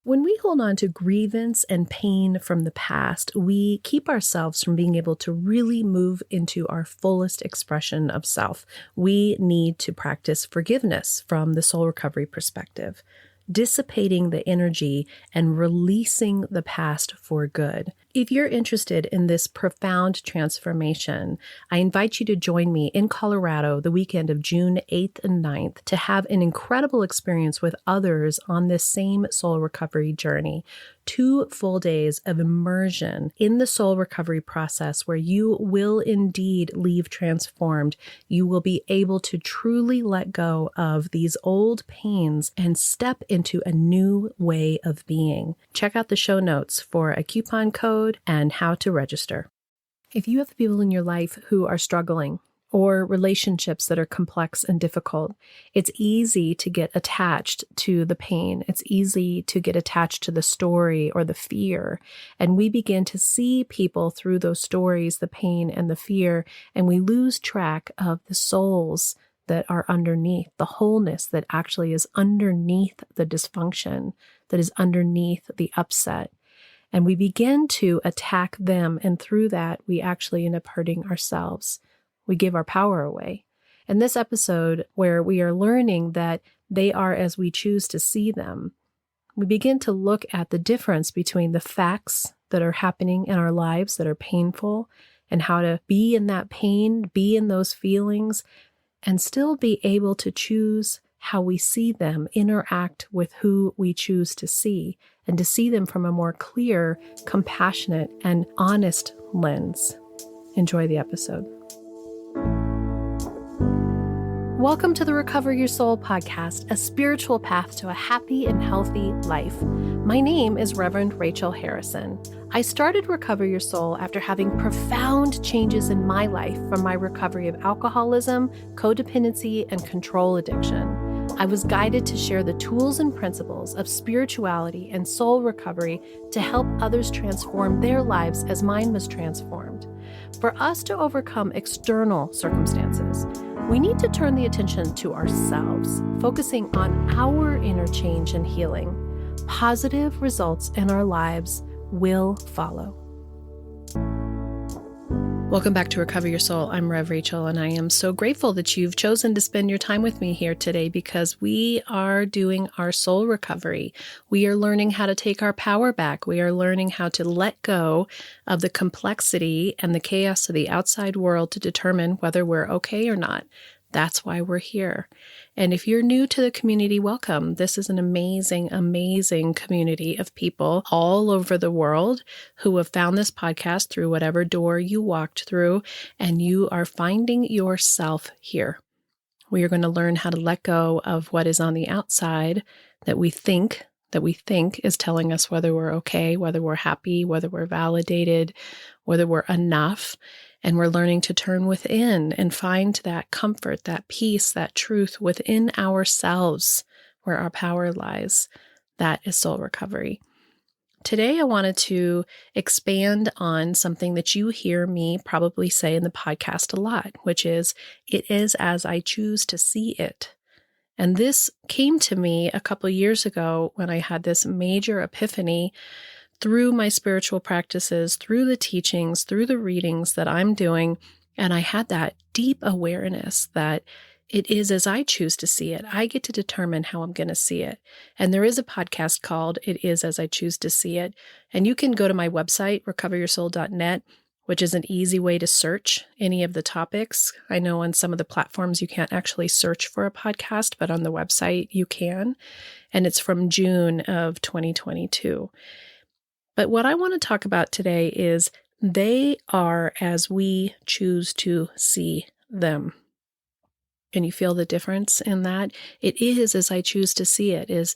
When we hold on to grievance and pain from the past, we keep ourselves from being able to really move into our fullest expression of self. We need to practice forgiveness from the soul recovery perspective, dissipating the energy and releasing the past for good. If you're interested in this profound transformation, I invite you to join me in Colorado the weekend of June 8th and 9th to have an incredible experience with others on this same soul recovery journey. 2 full days of immersion in the soul recovery process where you will indeed leave transformed. You will be able to truly let go of these old pains and step into a new way of being. Check out the show notes for a coupon code and how to register. If you have people in your life who are struggling, or relationships that are complex and difficult, it's easy to get attached to the pain. It's easy to get attached to the story or the fear. And we begin to see people through those stories, the pain and the fear, and we lose track of the souls that are underneath, the wholeness that actually is underneath the dysfunction, that is underneath the upset. And we begin to attack them, and through that, we actually end up hurting ourselves. We give our power away. In this episode, where we are learning that they are as we choose to see them, we begin to look at the difference between the facts that are happening in our lives that are painful and how to be in that pain, be in those feelings, and still be able to choose how we see them, interact with who we choose to see, and to see them from a more clear, compassionate, and honest lens. Enjoy the episode. Welcome to the Recover Your Soul podcast, a spiritual path to a happy and healthy life. My name is Reverend Rachel Harrison. I started Recover Your Soul after having profound changes in my life from my recovery of alcoholism, codependency, and control addiction. I was guided to share the tools and principles of spirituality and soul recovery to help others transform their lives as mine was transformed. For us to overcome external circumstances, we need to turn the attention to ourselves, focusing on our inner change and healing. Positive results in our lives will follow. Welcome back to Recover Your Soul. I'm Rev Rachel, and I am so grateful that you've chosen to spend your time with me here today because we are doing our soul recovery. We are learning how to take our power back. We are learning how to let go of the complexity and the chaos of the outside world to determine whether we're okay or not. That's why we're here. And if you're new to the community, welcome. This is an amazing, amazing community of people all over the world who have found this podcast through whatever door you walked through, and you are finding yourself here. We are going to learn how to let go of what is on the outside that we think is telling us whether we're okay, whether we're happy, whether we're validated, whether we're enough. And we're learning to turn within and find that comfort, that peace, that truth within ourselves where our power lies. That is soul recovery. Today, I wanted to expand on something that you hear me probably say in the podcast a lot, which is, it is as I choose to see it. And this came to me a couple years ago when I had this major epiphany through my spiritual practices, through the teachings, through the readings that I'm doing. And I had that deep awareness that it is as I choose to see it. I get to determine how I'm going to see it. And there is a podcast called It Is As I Choose to See It. And you can go to my website, recoveryoursoul.net, which is an easy way to search any of the topics. I know on some of the platforms you can't actually search for a podcast, but on the website you can. And it's from June of 2022. But what I want to talk about today is they are as we choose to see them. Can you feel the difference in that? It is as I choose to see it, is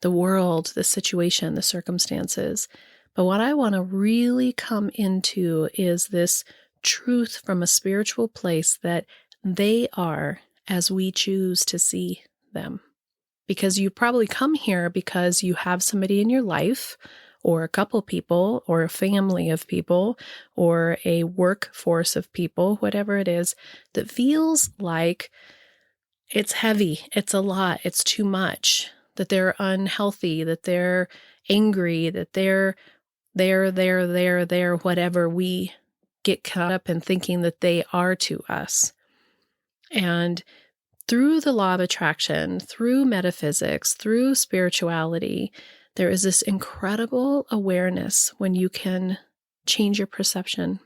the world, the situation, the circumstances. But what I want to really come into is this truth from a spiritual place that they are as we choose to see them. Because you probably come here because you have somebody in your life, or a couple people, or a family of people, or a workforce of people, whatever it is, that feels like it's heavy, it's a lot, it's too much. that they're unhealthy, that they're angry, that they're whatever we get caught up in thinking that they are to us. And through the law of attraction, through metaphysics, through spirituality, there is this incredible awareness when you can change your perception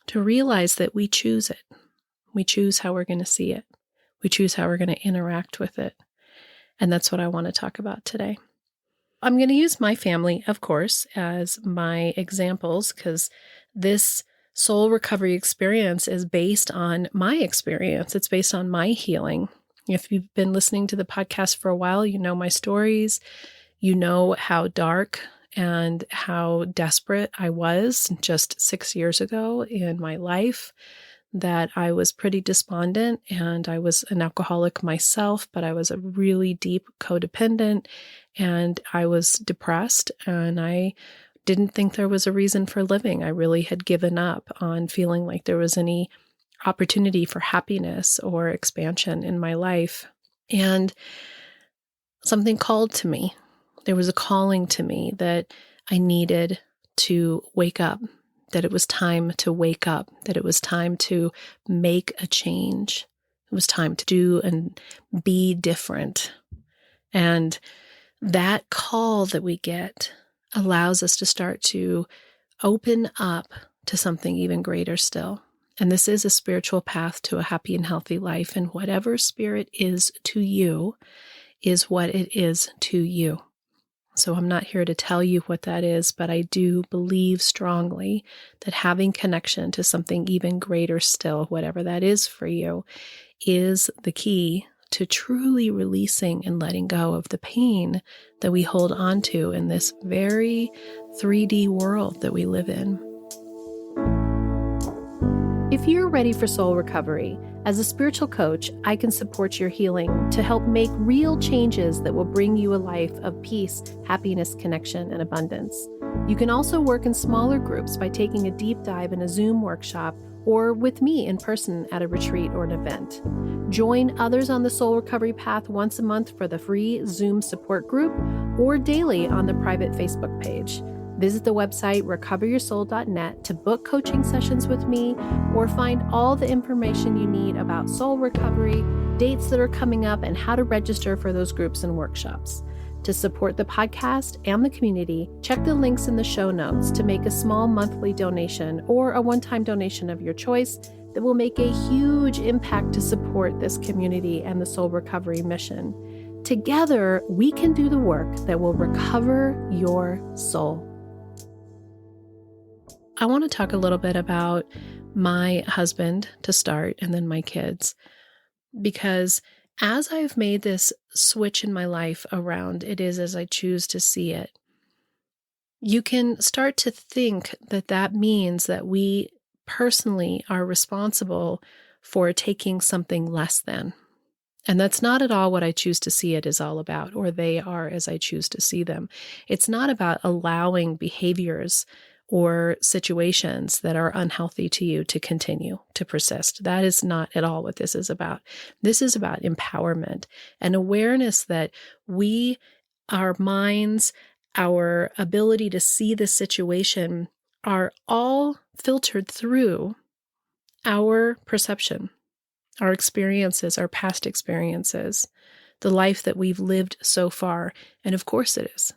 to realize that we choose it. We choose how we're going to see it. We choose how we're going to interact with it. And that's what I want to talk about today. I'm going to use my family, of course, as my examples because this soul recovery experience is based on my experience. It's based on my healing. If you've been listening to the podcast for a while, you know my stories. You know how dark and how desperate I was just 6 years ago in my life, that I was pretty despondent and I was an alcoholic myself, but I was a really deep codependent and I was depressed and I didn't think there was a reason for living. I really had given up on feeling like there was any opportunity for happiness or expansion in my life. And something called to me. There was a calling to me that I needed to wake up, that it was time to wake up, that it was time to make a change. It was time to do and be different. And that call that we get allows us to start to open up to something even greater still. And this is a spiritual path to a happy and healthy life. And whatever spirit is to you is what it is to you. So I'm not here to tell you what that is, but I do believe strongly that having connection to something even greater still, whatever that is for you, is the key to truly releasing and letting go of the pain that we hold on to in this very 3D world that we live in. If you're ready for soul recovery, as a spiritual coach, I can support your healing to help make real changes that will bring you a life of peace, happiness, connection, and abundance. You can also work in smaller groups by taking a deep dive in a Zoom workshop or with me in person at a retreat or an event. Join others on the soul recovery path once a month for the free Zoom support group or daily on the private Facebook page. Visit the website recoveryoursoul.net to book coaching sessions with me or find all the information you need about soul recovery, dates that are coming up, and how to register for those groups and workshops. To support the podcast and the community, check the links in the show notes to make a small monthly donation or a one-time donation of your choice that will make a huge impact to support this community and the soul recovery mission. Together, we can do the work that will recover your soul. I want to talk a little bit about my husband to start and then my kids, because as I've made this switch in my life around it is as I choose to see it, you can start to think that that means that we personally are responsible for taking something less than. And that's not at all what I choose to see it is all about, or they are as I choose to see them. It's not about allowing behaviors or situations that are unhealthy to you to continue, to persist. That is not at all what this is about. This is about empowerment and awareness that we, our minds, our ability to see the situation are all filtered through our perception, our experiences, our past experiences, the life that we've lived so far. And of course it is.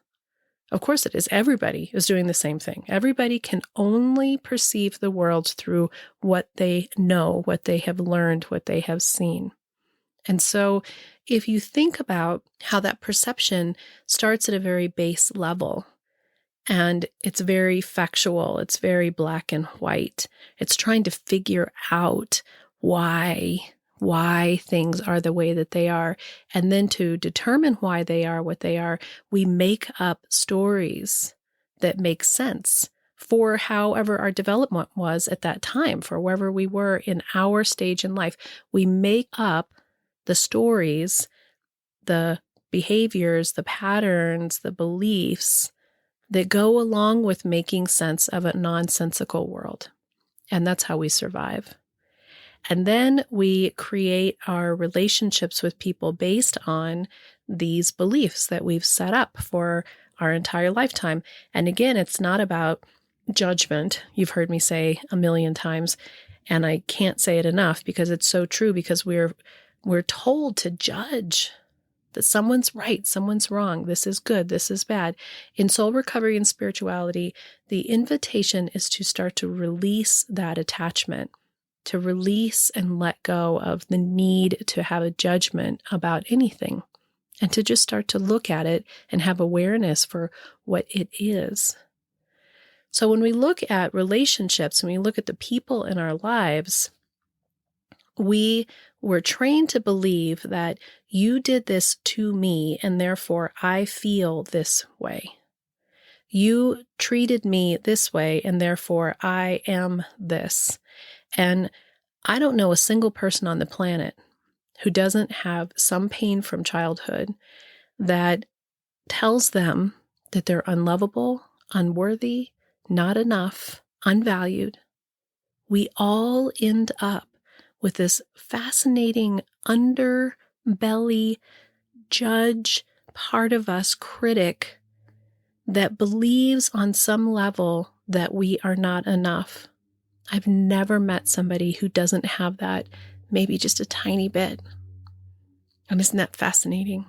Of course it is. Everybody is doing the same thing. Everybody can only perceive the world through what they know, what they have learned, what they have seen. And so if you think about how that perception starts at a very base level, and it's very factual, it's very black and white, it's trying to figure out why things are the way that they are. And then to determine why they are what they are, we make up stories that make sense for however our development was at that time, for wherever we were in our stage in life. We make up the stories, the behaviors, the patterns, the beliefs that go along with making sense of a nonsensical world. And that's how we survive. And then we create our relationships with people based on these beliefs that we've set up for our entire lifetime. And again, it's not about judgment. You've heard me say a million times, and I can't say it enough because it's so true, because we're told to judge that someone's right, someone's wrong, this is good, this is bad. In soul recovery and spirituality, the invitation is to start to release that attachment, to release and let go of the need to have a judgment about anything, and to just start to look at it and have awareness for what it is. So when we look at relationships, when we look at the people in our lives, we were trained to believe that you did this to me and therefore I feel this way. You treated me this way and therefore I am this. And I don't know a single person on the planet who doesn't have some pain from childhood that tells them that they're unlovable, unworthy, not enough, unvalued. We all end up with this fascinating underbelly judge part of us, critic, that believes on some level that we are not enough. I've never met somebody who doesn't have that, maybe just a tiny bit. And isn't that fascinating?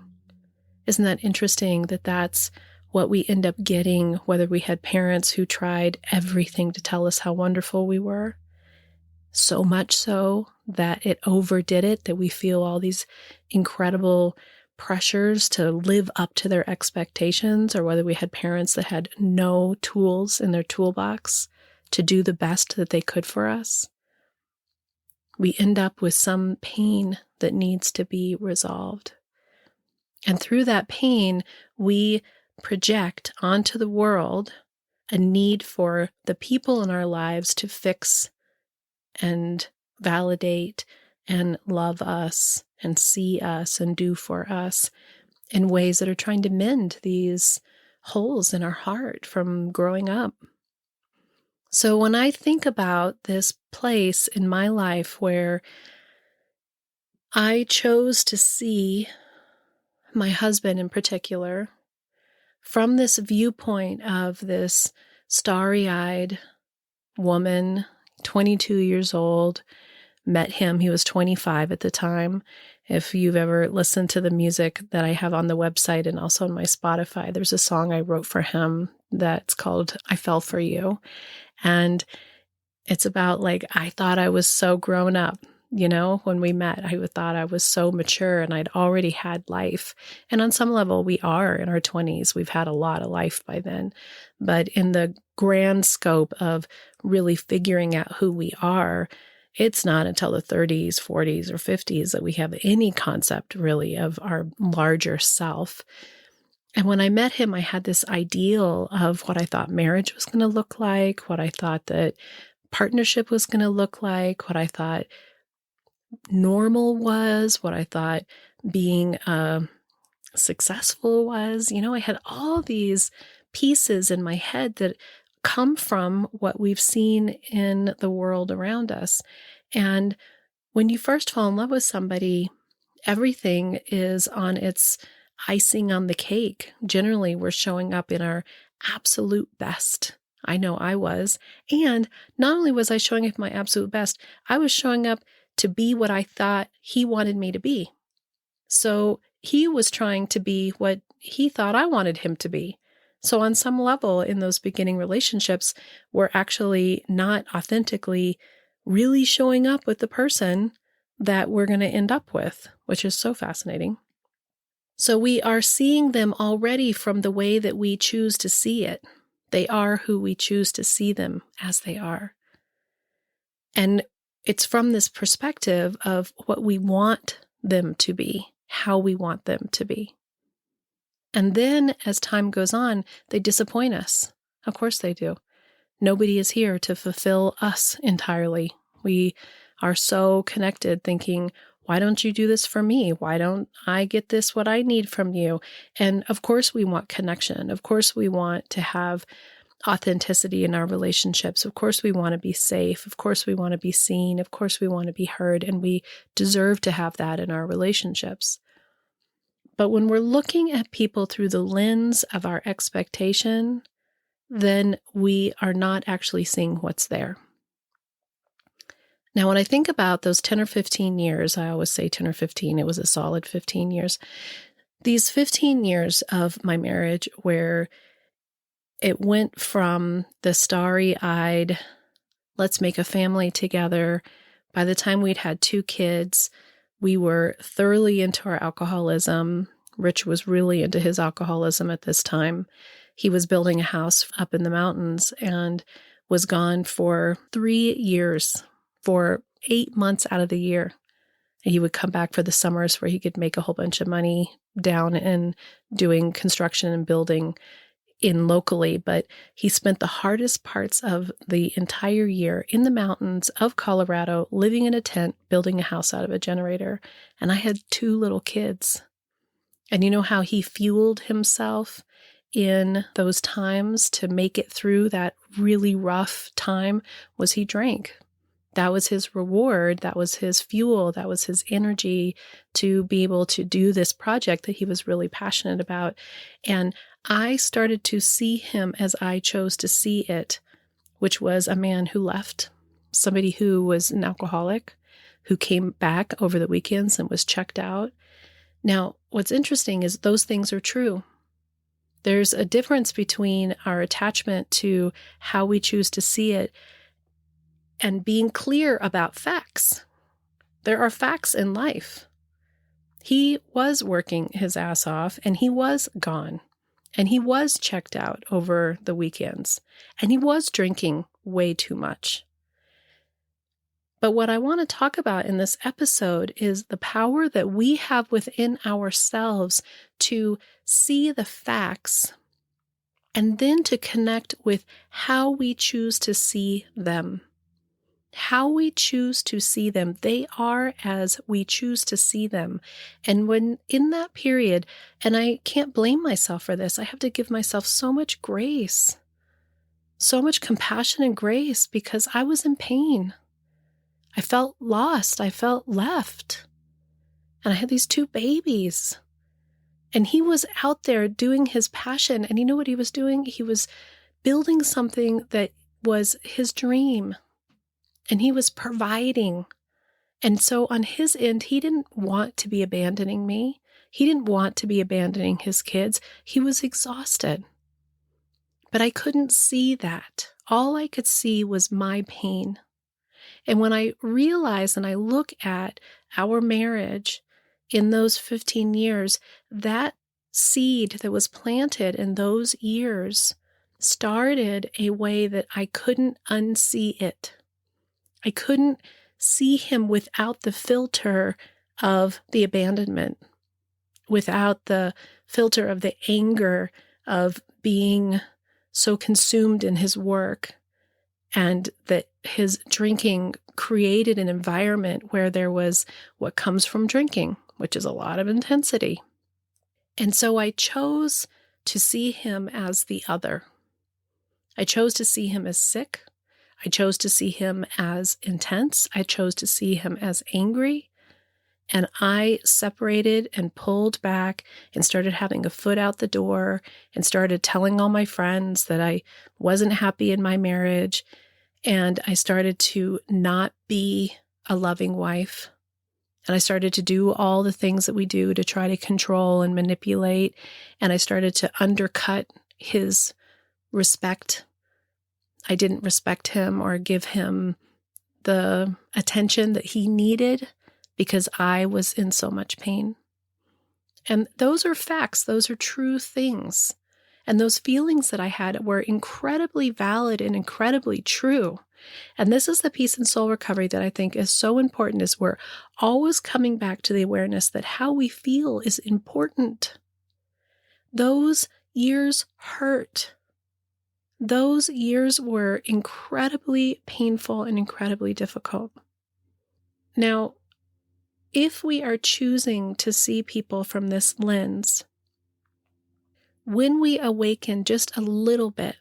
Isn't that interesting that that's what we end up getting, whether we had parents who tried everything to tell us how wonderful we were? So much so that it overdid it, that we feel all these incredible pressures to live up to their expectations, or whether we had parents that had no tools in their toolbox to do the best that they could for us. We end up with some pain that needs to be resolved. And through that pain, we project onto the world a need for the people in our lives to fix and validate and love us and see us and do for us in ways that are trying to mend these holes in our heart from growing up. So when I think about this place in my life where I chose to see my husband in particular from this viewpoint of this starry-eyed woman, 22 years old, met him. He was 25 at the time. If you've ever listened to the music that I have on the website and also on my Spotify, there's a song I wrote for him that's called I Fell For You. And it's about I thought I was so grown up. When we met, I thought I was so mature and I'd already had life. And on some level, we are in our 20s. We've had a lot of life by then. But in the grand scope of really figuring out who we are, it's not until the 30s, 40s, or 50s that we have any concept really of our larger self. And when I met him, I had this ideal of what I thought marriage was going to look like, what I thought that partnership was going to look like, what I thought normal was, what I thought being successful was. I had all these pieces in my head that come from what we've seen in the world around us. And when you first fall in love with somebody, everything is on its icing on the cake. Generally, we're showing up in our absolute best. I know I was. And not only was I showing up my absolute best, I was showing up to be what I thought he wanted me to be. So he was trying to be what he thought I wanted him to be. So on some level in those beginning relationships, we're actually not authentically really showing up with the person that we're going to end up with, which is so fascinating. So we are seeing them already from the way that we choose to see it. They are who we choose to see them as they are. And it's from this perspective of what we want them to be, how we want them to be. And then as time goes on, they disappoint us. Of course they do. Nobody is here to fulfill us entirely. We are so connected thinking, why don't you do this for me? Why don't I get this, what I need from you? And of course we want connection. Of course we want to have authenticity in our relationships. Of course we want to be safe. Of course we want to be seen. Of course we want to be heard. And we deserve to have that in our relationships. But when we're looking at people through the lens of our expectation, then we are not actually seeing what's there. Now, when I think about those 10 or 15 years, I always say 10 or 15, it was a solid 15 years. These 15 years of my marriage where it went from the starry-eyed, let's make a family together. By the time we'd had 2 kids, we were thoroughly into our alcoholism. Rich was really into his alcoholism at this time. He was building a house up in the mountains and was gone for 3 years, for 8 months out of the year. He would come back for the summers where he could make a whole bunch of money down in doing construction and building in locally, but he spent the hardest parts of the entire year in the mountains of Colorado, living in a tent, building a house out of a generator. And I had 2 little kids. And you know how he fueled himself in those times to make it through that really rough time? Was he drank. That was his reward. That was his fuel. That was his energy to be able to do this project that he was really passionate about. And I started to see him as I chose to see it, which was a man who left, somebody who was an alcoholic, who came back over the weekends and was checked out. Now, what's interesting is those things are true. There's a difference between our attachment to how we choose to see it and being clear about facts. There are facts in life. He was working his ass off and he was gone and he was checked out over the weekends and he was drinking way too much. But what I want to talk about in this episode is the power that we have within ourselves to see the facts and then to connect with how we choose to see them. How we choose to see them. They are as we choose to see them. And when in that period, and I can't blame myself for this, I have to give myself so much grace, so much compassion and grace because I was in pain. I felt lost. I felt left. And I had these 2 babies. And he was out there doing his passion. And you know what he was doing? He was building something that was his dream. And he was providing. And so on his end, he didn't want to be abandoning me. He didn't want to be abandoning his kids. He was exhausted. But I couldn't see that. All I could see was my pain. And when I realize and I look at our marriage in those 15 years, that seed that was planted in those years started a way that I couldn't unsee it. I couldn't see him without the filter of the abandonment, without the filter of the anger of being so consumed in his work, and that his drinking created an environment where there was what comes from drinking, which is a lot of intensity. And so I chose to see him as the other. I chose to see him as sick. I chose to see him as intense. I chose to see him as angry. And I separated and pulled back and started having a foot out the door and started telling all my friends that I wasn't happy in my marriage. And I started to not be a loving wife. And I started to do all the things that we do to try to control and manipulate. And I started to undercut his respect. I didn't respect him or give him the attention that he needed because I was in so much pain. And those are facts. Those are true things. And those feelings that I had were incredibly valid and incredibly true. And this is the peace and soul recovery that I think is so important, is we're always coming back to the awareness that how we feel is important. Those years hurt. Those years were incredibly painful and incredibly difficult. Now, if we are choosing to see people from this lens, when we awaken just a little bit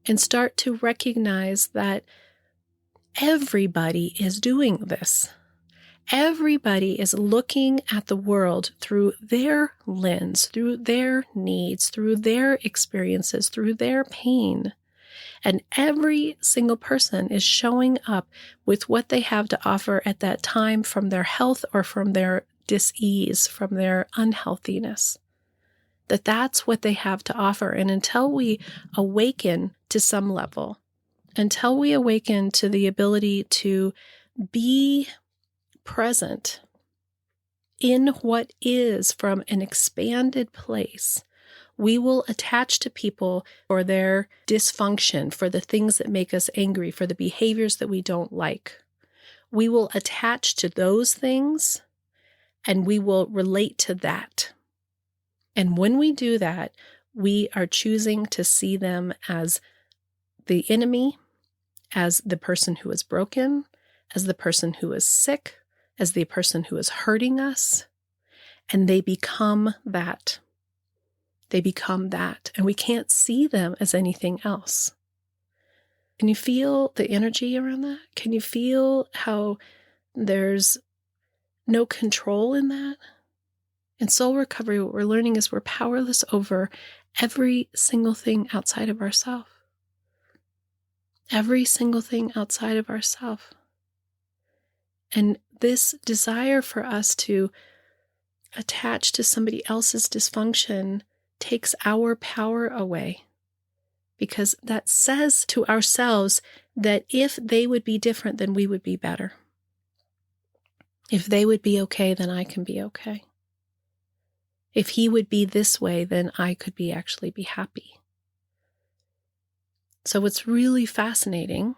and start to recognize that everybody is doing this, Everybody is looking at the world through their lens, through their needs, through their experiences, through their pain. And every single person is showing up with what they have to offer at that time from their health or from their dis-ease, from their unhealthiness. That's what they have to offer. And until we awaken to some level, until we awaken to the ability to be present in what is from an expanded place, we will attach to people for their dysfunction, for the things that make us angry, for the behaviors that we don't like. We will attach to those things and we will relate to that. And when we do that, we are choosing to see them as the enemy, as the person who is broken, as the person who is sick, as the person who is hurting us. And they become that. They become that. And we can't see them as anything else. Can you feel the energy around that? Can you feel how there's no control in that? In soul recovery, what we're learning is we're powerless over every single thing outside of ourselves. Every single thing outside of ourselves. And this desire for us to attach to somebody else's dysfunction takes our power away. Because that says to ourselves that if they would be different, then we would be better. If they would be okay, then I can be okay. If he would be this way, then I could actually be happy. So what's really fascinating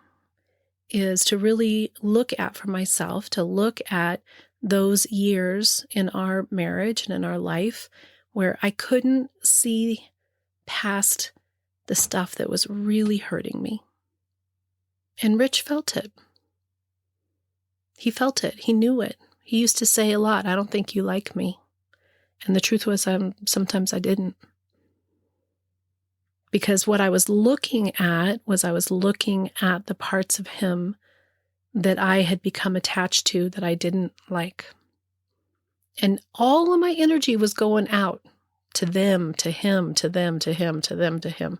is to really look at for myself, to look at those years in our marriage and in our life where I couldn't see past the stuff that was really hurting me. And Rich felt it. He felt it. He knew it. He used to say a lot, "I don't think you like me." And the truth was, sometimes I didn't. Because what I was looking at was the parts of him that I had become attached to that I didn't like. And all of my energy was going out to them, to him, to them, to him, to them, to him.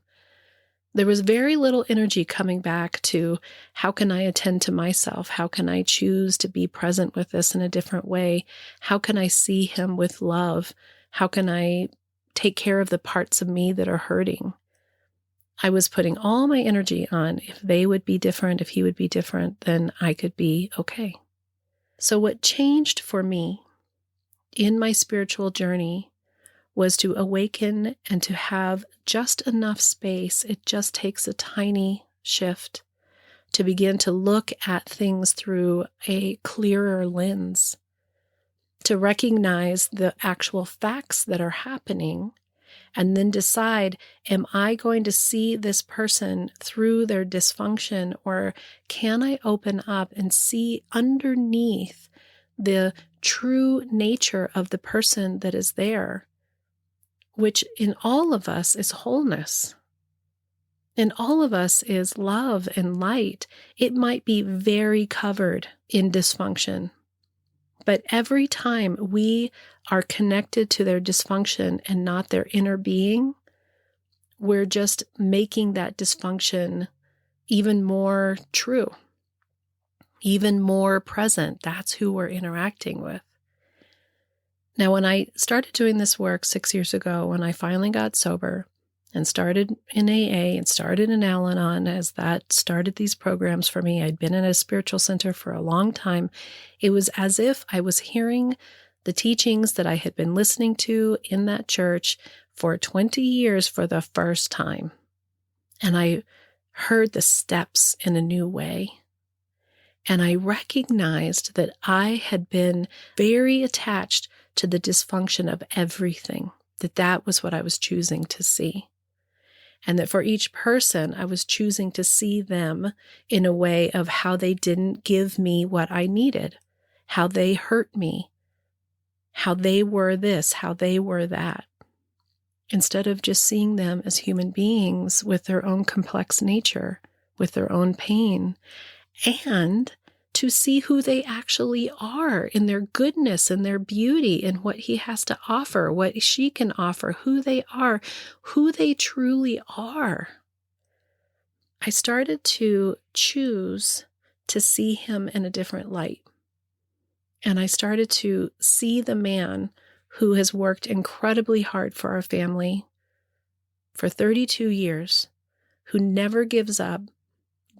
There was very little energy coming back to how can I attend to myself? How can I choose to be present with this in a different way? How can I see him with love? How can I take care of the parts of me that are hurting? I was putting all my energy on if they would be different, if he would be different, then I could be okay. So what changed for me in my spiritual journey was to awaken and to have just enough space. It just takes a tiny shift to begin to look at things through a clearer lens, to recognize the actual facts that are happening, and then decide, am I going to see this person through their dysfunction, or can I open up and see underneath the true nature of the person that is there, which in all of us is wholeness. In all of us is love and light. It might be very covered in dysfunction, but every time we are connected to their dysfunction and not their inner being, we're just making that dysfunction even more true, even more present. That's who we're interacting with. Now, when I started doing this work 6 years ago, when I finally got sober and started in AA and started in Al-Anon, as that started these programs for me, I'd been in a spiritual center for a long time. It was as if I was hearing the teachings that I had been listening to in that church for 20 years for the first time. And I heard the steps in a new way. And I recognized that I had been very attached to the dysfunction of everything, that was what I was choosing to see. And that for each person, I was choosing to see them in a way of how they didn't give me what I needed, how they hurt me, how they were this, how they were that, instead of just seeing them as human beings with their own complex nature, with their own pain, and to see who they actually are in their goodness and their beauty and what he has to offer, what she can offer, who they are, who they truly are. I started to choose to see him in a different light. And I started to see the man who has worked incredibly hard for our family for 32 years, who never gives up,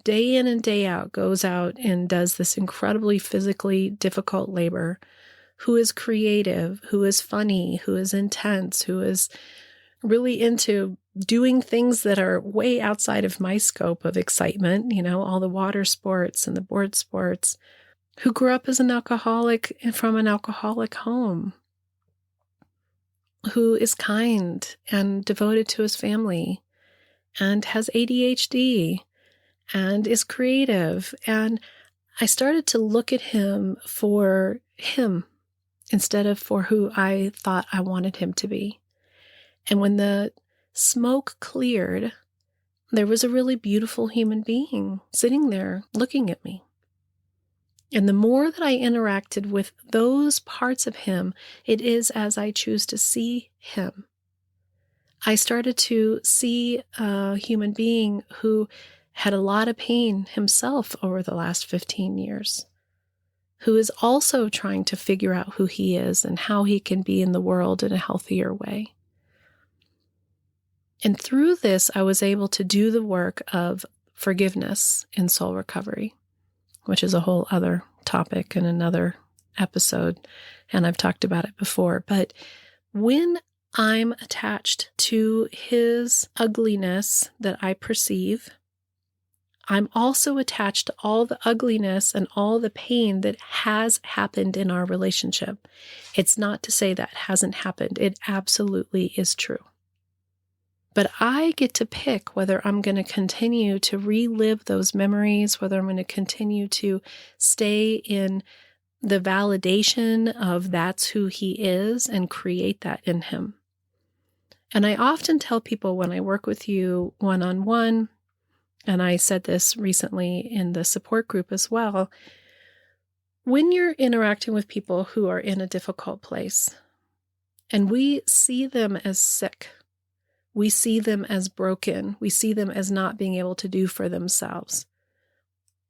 day in and day out, goes out and does this incredibly physically difficult labor, who is creative, who is funny, who is intense, who is really into doing things that are way outside of my scope of excitement, all the water sports and the board sports, who grew up as an alcoholic and from an alcoholic home, who is kind and devoted to his family and has ADHD and is creative. And I started to look at him for him instead of for who I thought I wanted him to be. And when the smoke cleared, there was a really beautiful human being sitting there looking at me. And the more that I interacted with those parts of him, it is as I choose to see him. I started to see a human being who had a lot of pain himself over the last 15 years, who is also trying to figure out who he is and how he can be in the world in a healthier way. And through this, I was able to do the work of forgiveness in soul recovery, which is a whole other topic in another episode, and I've talked about it before. But when I'm attached to his ugliness that I perceive, I'm also attached to all the ugliness and all the pain that has happened in our relationship. It's not to say that hasn't happened. It absolutely is true. But I get to pick whether I'm going to continue to relive those memories, whether I'm going to continue to stay in the validation of that's who he is and create that in him. And I often tell people when I work with you one-on-one, and I said this recently in the support group as well, when you're interacting with people who are in a difficult place, and we see them as sick, we see them as broken, we see them as not being able to do for themselves,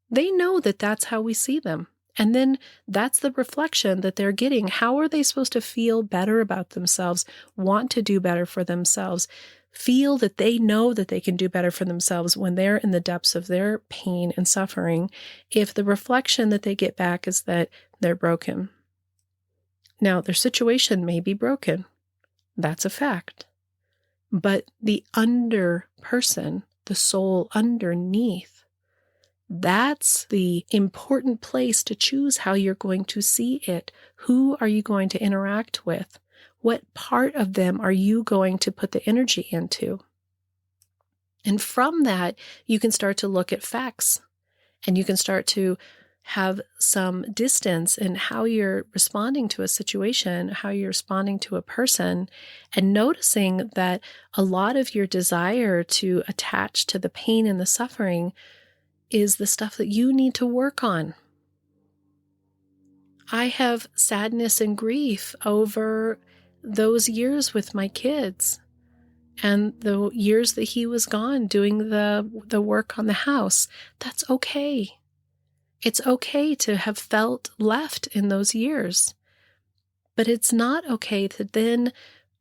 they know that that's how we see them. And then that's the reflection that they're getting. How are they supposed to feel better about themselves, want to do better for themselves, feel that they know that they can do better for themselves when they're in the depths of their pain and suffering, if the reflection that they get back is that they're broken? Now, their situation may be broken. That's a fact. But the under person, the soul underneath, that's the important place to choose how you're going to see it. Who are you going to interact with? What part of them are you going to put the energy into? And from that, you can start to look at facts, and you can start to have some distance in how you're responding to a situation, how you're responding to a person, and noticing that a lot of your desire to attach to the pain and the suffering is the stuff that you need to work on. I have sadness and grief over those years with my kids and the years that he was gone doing the work on the house. That's okay. It's okay to have felt left in those years. But it's not okay to then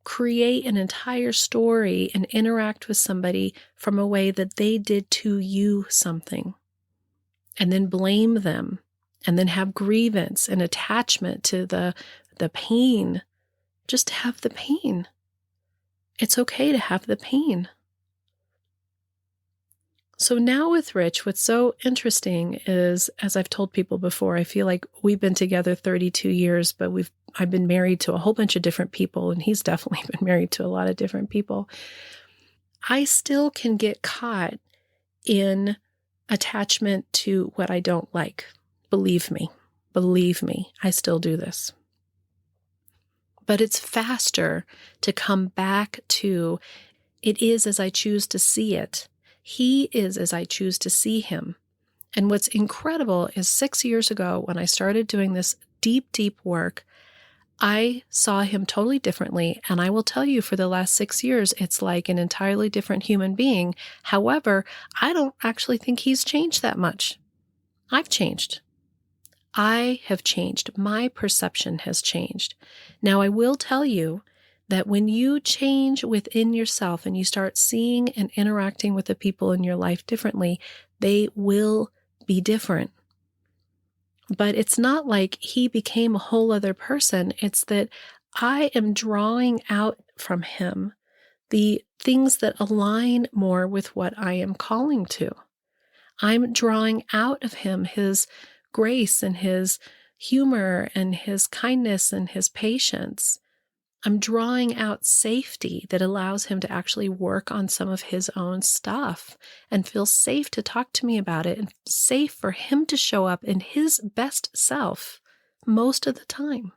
create an entire story and interact with somebody from a way that they did to you something, and then blame them, and then have grievance and attachment to the pain. Just have the pain. It's okay to have the pain. So now with Rich, what's so interesting is, as I've told people before, I feel like we've been together 32 years, but I've been married to a whole bunch of different people, and he's definitely been married to a lot of different people. I still can get caught in attachment to what I don't like. Believe me, I still do this. But it's faster to come back to, it is as I choose to see it. He is as I choose to see him. And what's incredible is 6 years ago, when I started doing this deep, deep work, I saw him totally differently. And I will tell you, for the last 6 years, it's like an entirely different human being. However, I don't actually think he's changed that much. I've changed. I have changed. My perception has changed. Now, I will tell you that when you change within yourself and you start seeing and interacting with the people in your life differently, they will be different. But it's not like he became a whole other person. It's that I am drawing out from him the things that align more with what I am calling to. I'm drawing out of him his grace and his humor and his kindness and his patience. I'm drawing out safety that allows him to actually work on some of his own stuff and feel safe to talk to me about it and safe for him to show up in his best self most of the time.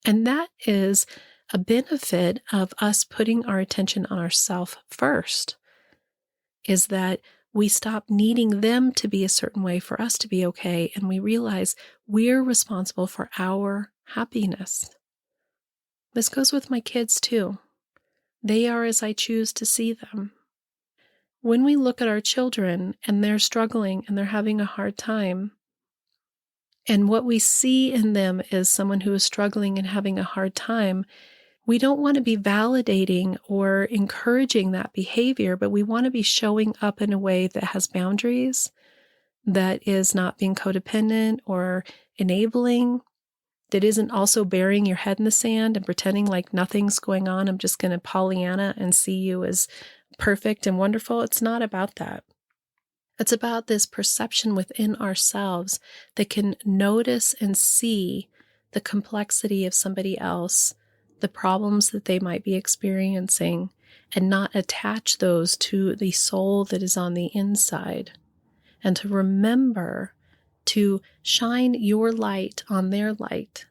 And that is a benefit of us putting our attention on ourselves first, is that we stop needing them to be a certain way for us to be okay, and we realize we're responsible for our happiness. This goes with my kids too. They are as I choose to see them. When we look at our children and they're struggling and they're having a hard time, and what we see in them is someone who is struggling and having a hard time, we don't want to be validating or encouraging that behavior, but we want to be showing up in a way that has boundaries, that is not being codependent or enabling, that isn't also burying your head in the sand and pretending like nothing's going on. I'm just going to Pollyanna and see you as perfect and wonderful. It's not about that. It's about this perception within ourselves that can notice and see the complexity of somebody else, the problems that they might be experiencing, and not attach those to the soul that is on the inside. And to remember to shine your light on their light,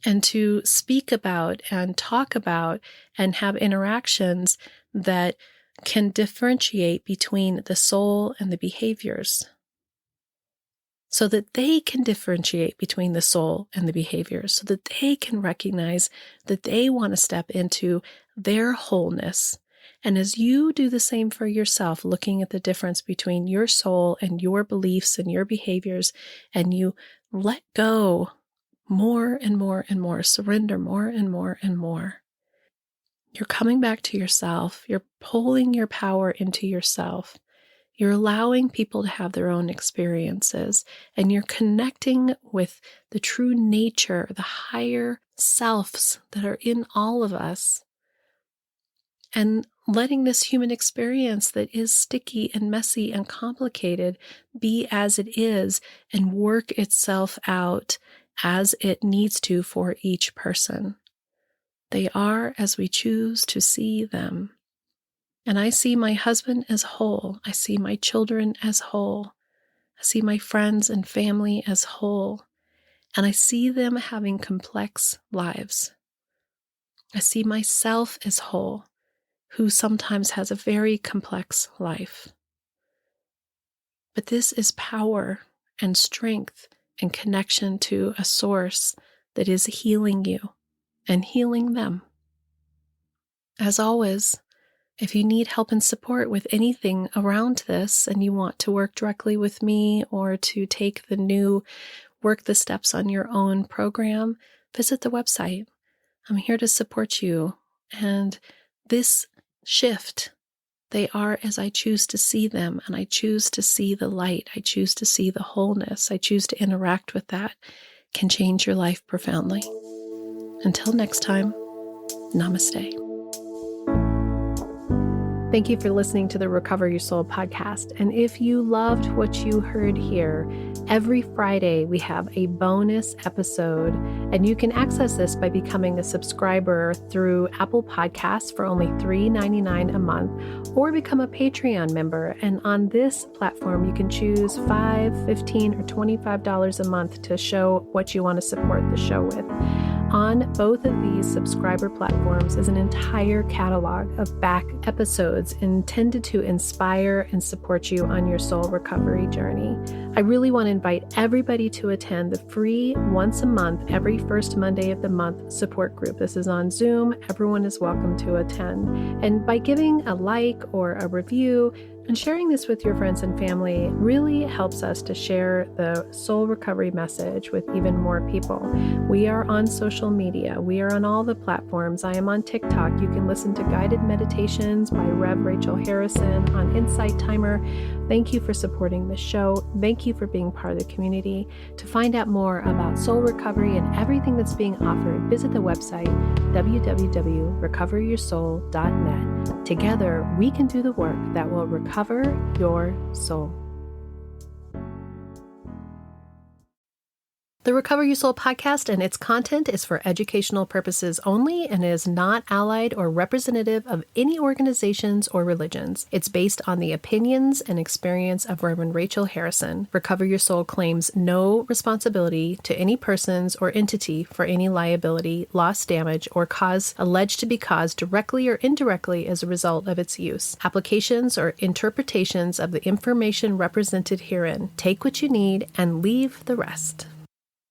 and to speak about and talk about and have interactions that can differentiate between the soul and the behaviors, so that they can differentiate between the soul and the behaviors, so that they can recognize that they want to step into their wholeness. And as you do the same for yourself, looking at the difference between your soul and your beliefs and your behaviors, and you let go more and more and more, surrender more and more and more, you're coming back to yourself. You're pulling your power into yourself. You're allowing people to have their own experiences, and you're connecting with the true nature, the higher selves that are in all of us, and letting this human experience that is sticky and messy and complicated be as it is and work itself out as it needs to for each person. They are as we choose to see them. And I see my husband as whole. I see my children as whole. I see my friends and family as whole. And I see them having complex lives. I see myself as whole, who sometimes has a very complex life. But this is power and strength and connection to a source that is healing you and healing them. As always, if you need help and support with anything around this and you want to work directly with me or to take the new Work the Steps on Your Own program, visit the website. I'm here to support you. And this shift, they are as I choose to see them, and I choose to see the light. I choose to see the wholeness. I choose to interact with that, can change your life profoundly. Until next time, namaste. Thank you for listening to the Recover Your Soul podcast. And if you loved what you heard here, every Friday we have a bonus episode, and you can access this by becoming a subscriber through Apple Podcasts for only $3.99 a month, or become a Patreon member. And on this platform, you can choose $5, $15, or $25 a month to show what you want to support the show with. On both of these subscriber platforms is an entire catalog of back episodes intended to inspire and support you on your soul recovery journey. I really want to invite everybody to attend the free once a month, every first Monday of the month support group. This is on Zoom. Everyone is welcome to attend. And by giving a like or a review and sharing this with your friends and family really helps us to share the soul recovery message with even more people. We are on social media. We are on all the platforms. I am on TikTok. You can listen to guided meditations by Rev Rachel Harrison on Insight Timer. Thank you for supporting the show. Thank you for being part of the community. To find out more about soul recovery and everything that's being offered, visit the website www.recoveryoursoul.net. Together, we can do the work that will recover your soul. The Recover Your Soul podcast and its content is for educational purposes only and is not allied or representative of any organizations or religions. It's based on the opinions and experience of Reverend Rachel Harrison. Recover Your Soul claims no responsibility to any persons or entity for any liability, loss, damage, or cause alleged to be caused directly or indirectly as a result of its use. Applications or interpretations of the information represented herein. Take what you need and leave the rest.